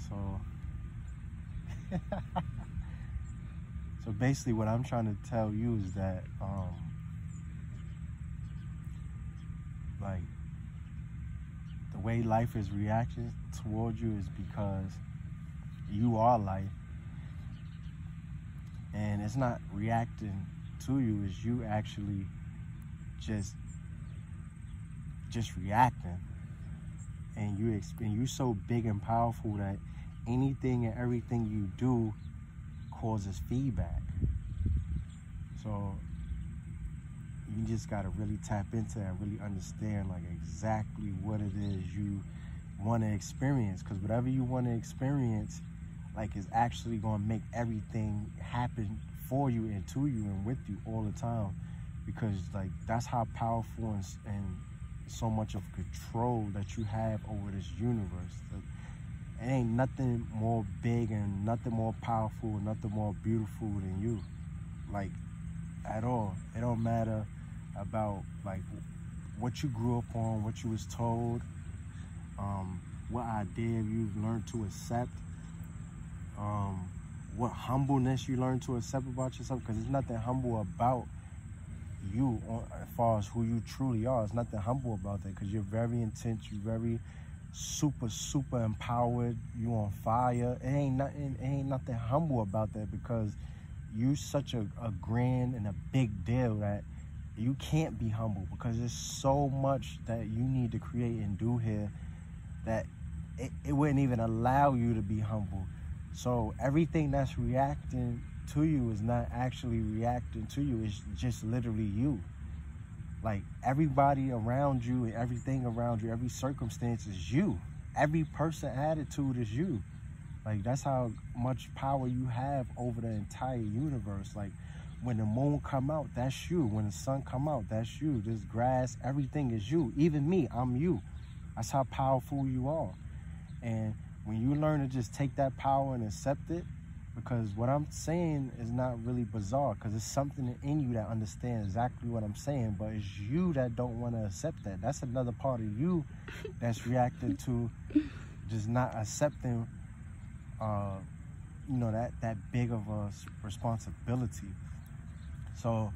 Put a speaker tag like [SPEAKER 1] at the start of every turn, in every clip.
[SPEAKER 1] So, so basically what I'm trying to tell you is that, like, the way life is reacting towards you is because you are life. And it's not reacting to you, it's you actually just reacting. And you're so big and powerful that anything and everything you do causes feedback. So you just gotta really tap into that and really understand like exactly what it is you want to experience. Because whatever you want to experience, like, is actually gonna make everything happen for you and to you and with you all the time. Because like that's how powerful and so much of control that you have over this universe. It ain't nothing more big and nothing more powerful and nothing more beautiful than you, like, at all. It don't matter about like what you grew up on, what you was told, what idea you've learned to accept, what humbleness you learned to accept about yourself. Because there's nothing humble about you as far as who you truly are. There's nothing humble about that, because you're very intense, you're very super empowered, you on fire. It ain't nothing humble about that, because you such a grand and a big deal that you can't be humble, because there's so much that you need to create and do here that it wouldn't even allow you to be humble. So everything that's reacting to you is not actually reacting to you. It's just literally you. Like, everybody around you and everything around you, every circumstance is you. Every person attitude is you. Like, that's how much power you have over the entire universe. Like, when the moon come out, that's you. When the sun come out, that's you. This grass, everything is you. Even me, I'm you. That's how powerful you are. And when you learn to just take that power and accept it, because what I'm saying is not really bizarre, because it's something in you that understands exactly what I'm saying, but it's you that don't want to accept that. That's another part of you that's reacting to just not accepting, you know, that big of a responsibility. So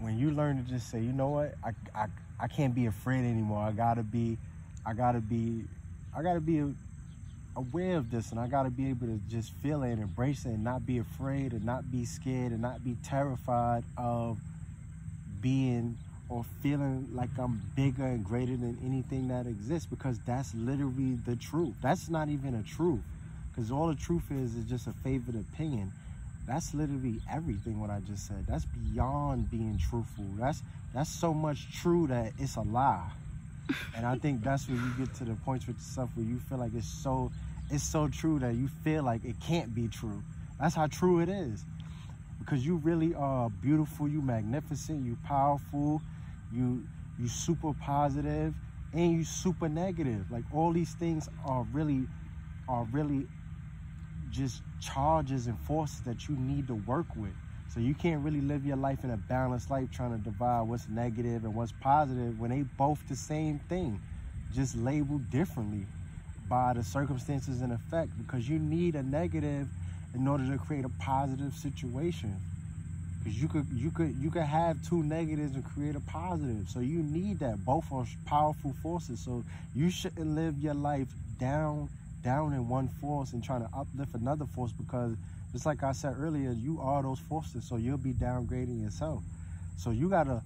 [SPEAKER 1] when you learn to just say, you know what, I can't be afraid anymore. I gotta be aware of this, and I got to be able to just feel it and embrace it and not be afraid and not be scared and not be terrified of being or feeling like I'm bigger and greater than anything that exists, because that's literally the truth. That's not even a truth, because all the truth is just a favored opinion. That's literally everything what I just said. That's beyond being truthful. That's so much true that it's a lie. And I think that's when you get to the points with yourself where you feel like it's so true that you feel like it can't be true. That's how true it is. Because you really are beautiful, you magnificent, you powerful, you super positive, and you super negative. Like, all these things are really just charges and forces that you need to work with. So you can't really live your life in a balanced life trying to divide what's negative and what's positive when they both the same thing, just labeled differently by the circumstances in effect, because you need a negative in order to create a positive situation. Because you could have two negatives and create a positive. So you need that. Both are powerful forces. So you shouldn't live your life down in one force and trying to uplift another force, because just like I said earlier, you are those forces, so you'll be downgrading yourself. So you gotta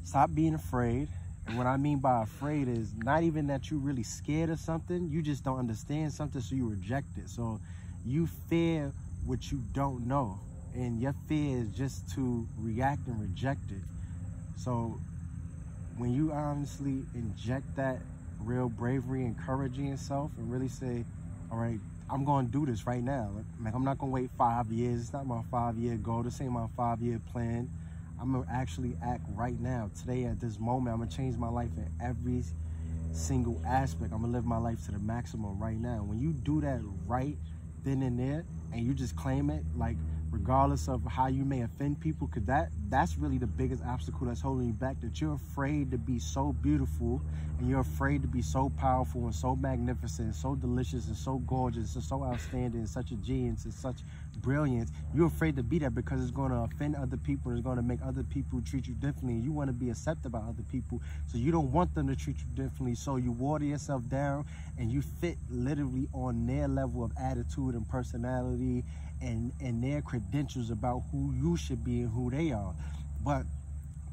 [SPEAKER 1] stop being afraid. And what I mean by afraid is not even that you're really scared of something, you just don't understand something, so you reject it. So you fear what you don't know, and your fear is just to react and reject it. So when you honestly inject that real bravery and courage in yourself and really say, all right, I'm going to do this right now. Like, I'm not going to wait 5 years. It's not my 5-year goal. This ain't my 5-year plan. I'm going to actually act right now. Today, at this moment, I'm going to change my life in every single aspect. I'm going to live my life to the maximum right now. When you do that right then and there, and you just claim it, like, regardless of how you may offend people, because that's really the biggest obstacle that's holding you back, that you're afraid to be so beautiful, and you're afraid to be so powerful and so magnificent and so delicious and so gorgeous and so outstanding and such a genius and such brilliance. You're afraid to be that because it's going to offend other people and it's going to make other people treat you differently. You want to be accepted by other people, so you don't want them to treat you differently, so you water yourself down and you fit literally on their level of attitude and personality and their credentials about who you should be and who they are. But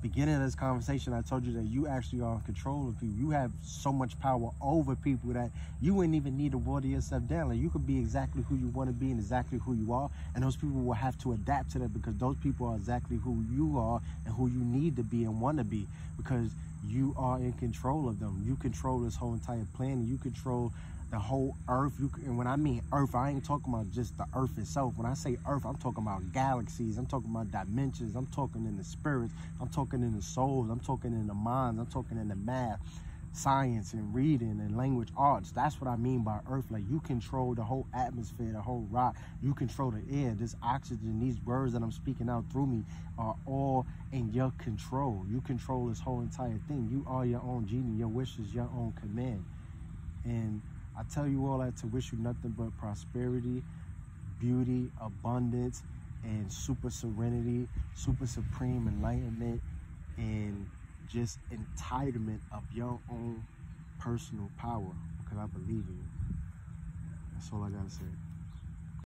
[SPEAKER 1] beginning of this conversation, I told you that you actually are in control of people. You have so much power over people that you wouldn't even need to water yourself down. Like, you could be exactly who you want to be and exactly who you are, and those people will have to adapt to that, because those people are exactly who you are and who you need to be and want to be, because you are in control of them. You control this whole entire planet. You control the whole earth. And when I mean earth, I ain't talking about just the earth itself. When I say earth, I'm talking about galaxies, I'm talking about dimensions, I'm talking in the spirits, I'm talking in the souls, I'm talking in the minds, I'm talking in the math, science, and reading and language arts. That's what I mean by earth. Like, you control the whole atmosphere, the whole rock, you control the air, this oxygen, these words that I'm speaking out through me are all in your control. You control this whole entire thing. You are your own genie. Your wish is your own command. And I tell you all that to wish you nothing but prosperity, beauty, abundance, and super serenity, super supreme enlightenment, and just entitlement of your own personal power, because I believe in it. That's all I gotta say.